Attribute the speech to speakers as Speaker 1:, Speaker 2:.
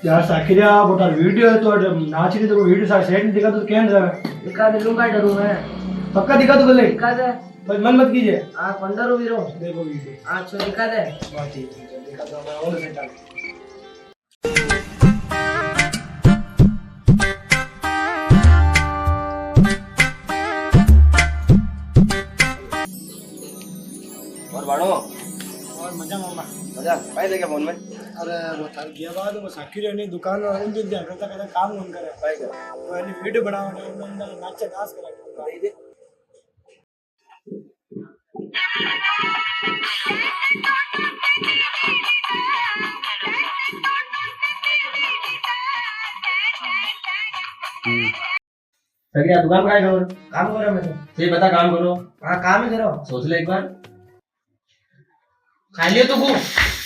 Speaker 1: यार साखिया बोटा वीडियो है तो नाच रही तो वीडियो सारा सेट नहीं दिखा तो क्या
Speaker 2: दिखा दे लूंगा डरू मैं
Speaker 1: पक्का दिखा तो बोले
Speaker 2: दिखा दे
Speaker 1: बस मन मत कीजिए
Speaker 2: हाँ 15 वीरो
Speaker 1: देखो वीडियो
Speaker 2: हाँ छो दिखा दे
Speaker 1: बात ठीक है दिखा तो मैं और सेट डाल
Speaker 3: और बाड़ो
Speaker 1: और मजा मामा
Speaker 3: मजा भाई देखे फोन में
Speaker 1: अरे वो थार गया बाद वो साखिया ने दुकान में उन दिन करता करता काम उन करे
Speaker 3: भाई कर
Speaker 1: तो यानी वीडियो बनावने उन अंदर नाच डांस करा
Speaker 3: दे दे सगळ्या दुकान काय करो
Speaker 2: काम करो मैं तो
Speaker 3: ते बता काम करो
Speaker 2: हाँ काम ही करो
Speaker 3: सोच ले एक बार
Speaker 2: खा लियो तो खूब